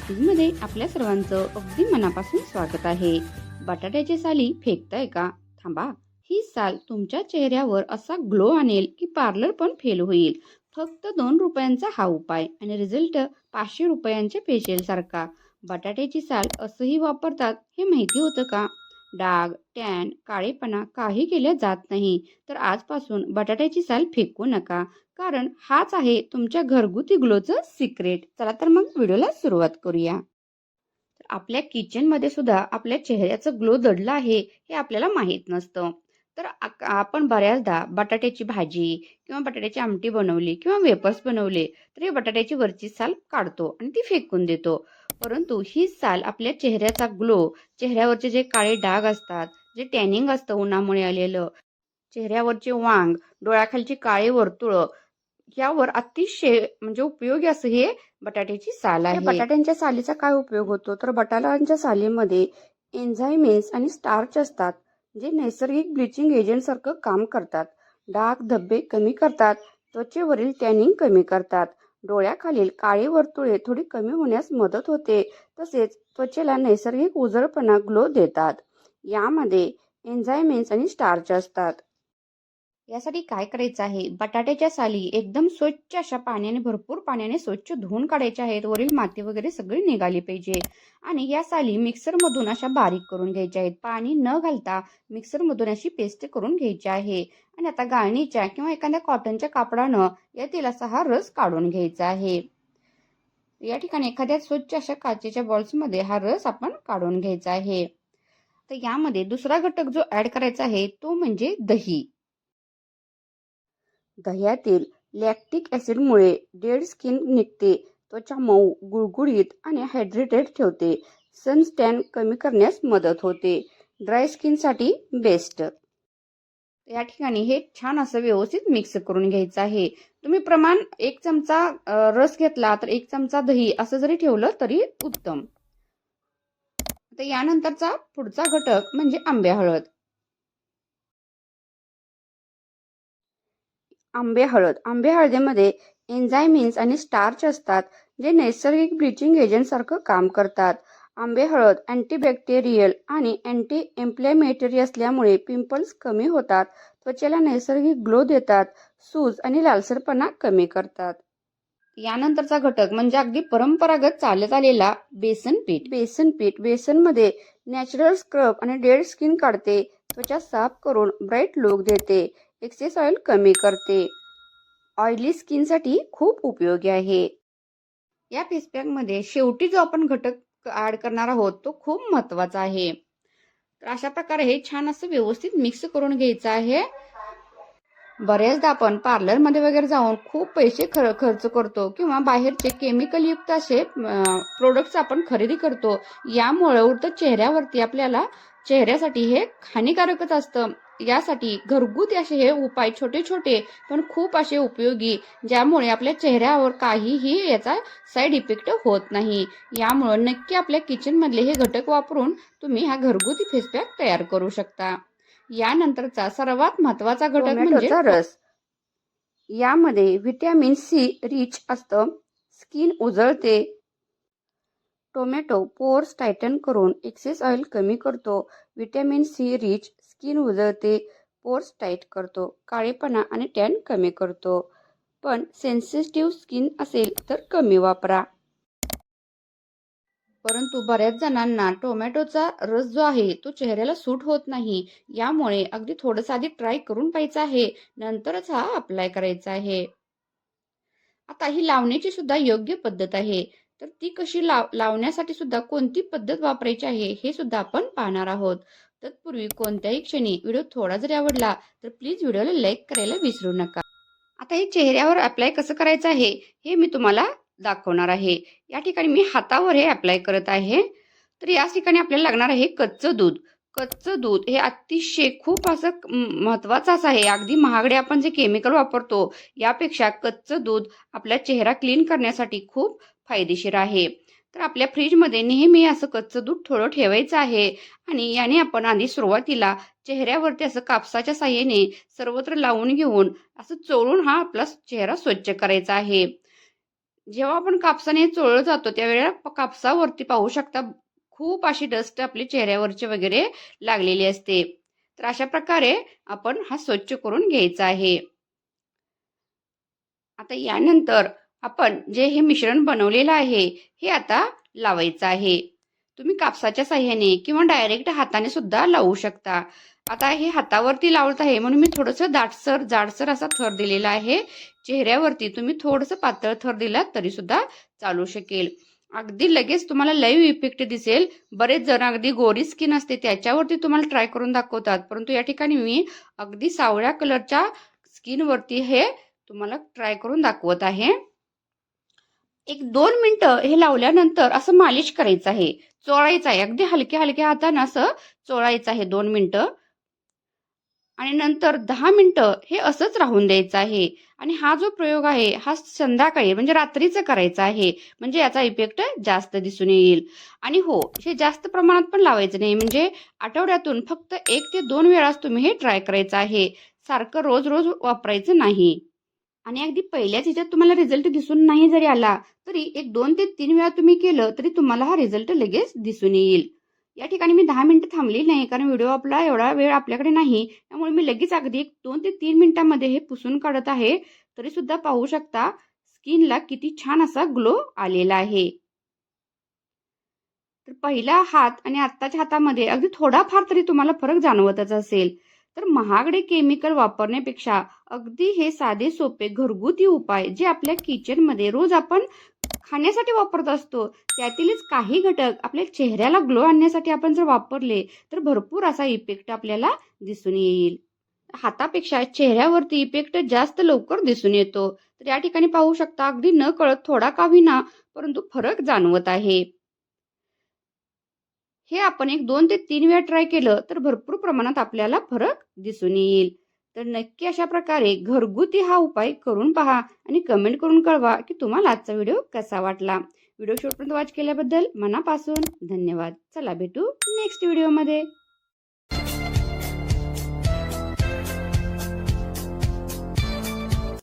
रेसिपीमध्ये आपल्या सर्वांचं अगदी मनापासून स्वागत आहे. बटाट्याची साली फेकताय का? थांबा, ही साल तुमच्या चेहऱ्यावर असा ग्लो आणेल की पार्लर पण फेल होईल. फक्त 2 रुपयांचा हा उपाय आणि रिझल्ट 500 रुपयांच्या फेशियल सारखा. बटाट्याची साल असंही वापरतात हे माहिती होतं का? डाग, टॅन, काळेपणा काही केल्या जात नाही. तर आजपासून बटाट्याची साल फेकू नका. कारण हाच आहे तुमच्या घरगुती ग्लोचं सिक्रेट. चला तर मग व्हिडिओला सुरुवात करूया. तर आपल्या किचनमध्ये सुद्धा आपल्या चेहऱ्याचं ग्लो दडलं आहे हे आपल्याला माहीत नसतं. तर आपण बऱ्याचदा बटाट्याची भाजी किंवा बटाट्याची आमटी बनवली किंवा वेफर्स बनवले तर हे बटाट्याची वरची साल काढतो आणि ती फेकून देतो. परंतु ही साल आपल्या चेहऱ्याचा ग्लो, चेहऱ्यावरचे जे काळे डाग असतात, जे टॅनिंग असतं उन्हामुळे आलेलं, चेहऱ्यावरचे वांग, डोळ्याखालची काळे वर्तुळ यावर अतिशय म्हणजे उपयोगी असं हे बटाट्याची साल आहे. बटाट्यांच्या सालीचा काय उपयोग होतो तर बटाट्यांच्या सालीमध्ये एन्झायमेन्स आणि स्टार्च असतात जे नैसर्गिक ब्लिचिंग एजंट सारखं काम करतात. डाग धब्बे कमी करतात, त्वचेवरील टॅनिंग कमी करतात, डोळ्याखालील काळे वर्तुळे थोडी कमी होण्यास मदत होते, तसेच त्वचेला नैसर्गिक उजळपणा ग्लो देतात. यामध्ये एन्झायमेन्स आणि स्टार्च असतात. यासाठी काय करायचं आहे, बटाट्याच्या साली एकदम स्वच्छ अशा पाण्याने, भरपूर पाण्याने स्वच्छ धुवून काढायच्या आहेत. वरील माती वगैरे सगळी निघाली पाहिजे. आणि या साली मिक्सरमधून अशा बारीक करून घ्यायच्या आहेत. पाणी न घालता मिक्सरमधून अशी पेस्ट करून घ्यायची आहे. आणि आता गाळणीच्या किंवा एखाद्या कॉटनच्या कापडानं यातील असा हा रस काढून घ्यायचा आहे. या ठिकाणी एखाद्या स्वच्छ अशा काचेच्या बॉल्समध्ये हा रस आपण काढून घ्यायचा आहे. तर यामध्ये दुसरा घटक जो ऍड करायचा आहे तो म्हणजे दही. दह्यातील लॅक्टिक ॲसिडमुळे डेड स्किन निघते, त्वचा मऊ, गुळगुळीत आणि हायड्रेटेड ठेवते, सनस्टॅन कमी करण्यास मदत होते, ड्राय स्किनसाठी बेस्ट. या ठिकाणी हे छान असं व्यवस्थित मिक्स करून घ्यायचं आहे. तुम्ही प्रमाण 1 चमचा रस घेतला तर 1 चमचा दही असं जरी ठेवलं तरी उत्तम. तर यानंतरचा पुढचा घटक म्हणजे आंबे हळद. आंबे हळदीमध्ये एन्झायमिन्स आणि स्टार्च असतात जे नैसर्गिक ब्लिचिंग एजंट सारखं काम करतात. आंबे हळद अँटीबॅक्टेरियल आणि अँटी इन्फ्लेमेटरी असल्यामुळे पिंपल्स कमी होतात, त्वचेला नैसर्गिक ग्लो देतात, सूज आणि लालसरपणा कमी करतात. यानंतरचा घटक म्हणजे अगदी परंपरागत चालत आलेला बेसन पीठ. बेसनमध्ये नॅचरल स्क्रब आणि डेड स्किन काढते, त्वचा साफ करून ब्राईट लुक देते, एक्सेस ऑइल कमी करते, ऑइली स्किनसाठी खूप उपयोगी आहे. या फेस पॅकमध्ये शेवटी जो आपण घटक ऍड करणार आहोत तो खूप महत्वाचा आहे. तर अशा प्रकारे हे छान असं व्यवस्थित मिक्स करून घ्यायचं आहे. बऱ्याचदा आपण पार्लरमध्ये वगैरे जाऊन खूप पैसे खर्च करतो किंवा बाहेरचे केमिकल युक्त असे प्रोडक्ट्स आपण खरेदी करतो. यामुळे उलट चेहऱ्यावरती आपल्याला चेहऱ्यासाठी हे हानिकारकच असतं. यासाठी घरगुती असे हे उपाय छोटे छोटे पण खूप असे उपयोगी, ज्यामुळे आपल्या चेहऱ्यावर काहीही याचा साईड इफेक्ट होत नाही. यामुळे नक्की आपल्या किचन मधले हे घटक वापरून तुम्ही हा घरगुती फेस पॅक तयार करू शकता. यानंतरचा सर्वात महत्वाचा घटक म्हणजे रस. यामध्ये व्हिटॅमिन सी रिच असतं, स्किन उजळते. टोमॅटो पोर्स टायटन करून एक्सेस ऑइल कमी करतो. व्हिटॅमिन सी रिच स्किन उजळते, पोर्स टाईट करतो, काळेपणा आणि टॅन कमी करतो. पण सेन्सिटिव्ह स्किन असेल तर कमी वापरा. परंतु बऱ्याच जणांना टोमॅटोचा रस जो आहे तो चेहऱ्याला सूट होत नाही. यामुळे अगदी थोडंसं आधी ट्राय करून पाहायचं आहे, नंतरच हा अप्लाय करायचा आहे. आता ही लावण्याची सुद्धा योग्य पद्धत आहे. तर ती कशी लावण्यासाठी सुद्धा कोणती पद्धत वापरायची आहे हे सुद्धा आपण पाहणार आहोत. तत्पूर्वी कोणत्याही क्षणी व्हिडिओ थोडा जरी आवडला तर प्लीज व्हिडिओला लाईक करायला विसरू नका. आता हे चेहऱ्यावर अप्लाय कसं करायचं आहे हे मी तुम्हाला दाखवणार आहे. या ठिकाणी मी हातावर हे अप्लाय करत आहे. तर या ठिकाणी आपल्याला लागणार आहे कच्चं दूध. कच्चं दूध हे अतिशय खूप असं महत्वाचं असं आहे. अगदी महागडे आपण जे केमिकल वापरतो यापेक्षा कच्चं दूध आपला चेहरा क्लीन करण्यासाठी खूप फायदेशीर आहे. तर आपल्या फ्रीजमध्ये नेहमी असं कच्चं दूध थोडं ठेवायचं आहे आणि याने आपण आधी सुरुवातीला चेहऱ्यावरती असं कापसाच्या साह्याने सर्वत्र लावून घेऊन असं चोळून हा आपला चेहरा स्वच्छ करायचा आहे. जेव्हा आपण कापसाने चोळलं जातो त्यावेळेला कापसावरती पाहू शकता खूप अशी डस्ट आपली चेहऱ्यावरची वगैरे लागलेली असते. तर अशा प्रकारे आपण हा स्वच्छ करून घ्यायचा आहे. आता यानंतर आपण जे हे मिश्रण बनवलेलं आहे हे आता लावायचं आहे. तुम्ही कापसाच्या साह्याने किंवा डायरेक्ट हाताने सुद्धा लावू शकता. आता हे हातावरती लावत आहे म्हणून मी थोडंसं दाटसर जाडसर असा थर दिलेला आहे. चेहऱ्यावरती तुम्ही थोडंसं पातळ थर दिला तरी सुद्धा चालू शकेल. अगदी लगेच तुम्हाला लाईव्ह इफेक्ट दिसेल. बरेच जण अगदी गोरी स्किन असते त्याच्यावरती तुम्हाला ट्राय करून दाखवतात, परंतु या ठिकाणी मी अगदी सावळ्या कलरच्या स्किनवरती हे तुम्हाला ट्राय करून दाखवत आहे. एक 2 मिनिटं हे लावल्यानंतर असं मालिश करायचं आहे, चोळायचं आहे. अगदी हलक्या हलक्या हाताने असं चोळायचं आहे 2 मिनिटं आणि नंतर 10 मिनिटं हे असंच राहून द्यायचं आहे. आणि हा जो प्रयोग आहे हा संध्याकाळी म्हणजे रात्रीचं करायचा आहे, म्हणजे याचा इफेक्ट जास्त दिसून येईल. आणि हो, हे जास्त प्रमाणात पण लावायचं नाही, म्हणजे आठवड्यातून फक्त 1 ते 2 वेळाच तुम्ही हे ट्राय करायचं आहे. सारखं रोज रोज वापरायचं नाही. आणि अगदी पहिल्याच ह्याच्यात तुम्हाला रिझल्ट दिसून नाही जरी आला, तरी एक 2 ते 3 वेळा तुम्ही केलं तरी तुम्हाला हा रिझल्ट लगेच दिसून येईल. या ठिकाणी मी 10 मिनिटं थांबली नाही, कारण व्हिडिओ आपला एवढा वेळ आपल्याकडे नाही. त्यामुळे मी लगेच अगदी 1 2 ते 3 मिनिटांमध्ये हे पुसून काढत आहे. तरी सुद्धा पाहू शकता स्किनला किती छान असा ग्लो आलेला आहे. तर पहिला हात आणि आत्ताच्या हातामध्ये अगदी थोडाफार तरी तुम्हाला फरक जाणवतच असेल. तर महागडे केमिकल वापरण्यापेक्षा अगदी हे साधे सोपे घरगुती उपाय जे आपल्या किचनमध्ये रोज आपण खाण्यासाठी वापरत असतो, त्यातीलच काही घटक आपल्या चेहऱ्याला ग्लो आणण्यासाठी आपण जर वापरले तर भरपूर असा इफेक्ट आपल्याला दिसून येईल. हातापेक्षा चेहऱ्यावरती इफेक्ट जास्त लवकर दिसून येतो. तर या ठिकाणी पाहू शकता अगदी न कळत थोडा का होईना परंतु फरक जाणवत आहे. हे आपण एक 2 ते 3 वेळा ट्राय केलं तर भरपूर प्रमाणात आपल्याला फरक दिसून येईल. तर नक्की अशा प्रकारे घरगुती हा उपाय करून पहा आणि कमेंट करून कळवा की तुम्हाला आजचा व्हिडिओ कसा वाटला. व्हिडिओ शेवटपर्यंत वॉच केल्याबद्दल मनापासून धन्यवाद. चला भेटू नेक्स्ट व्हिडिओमध्ये.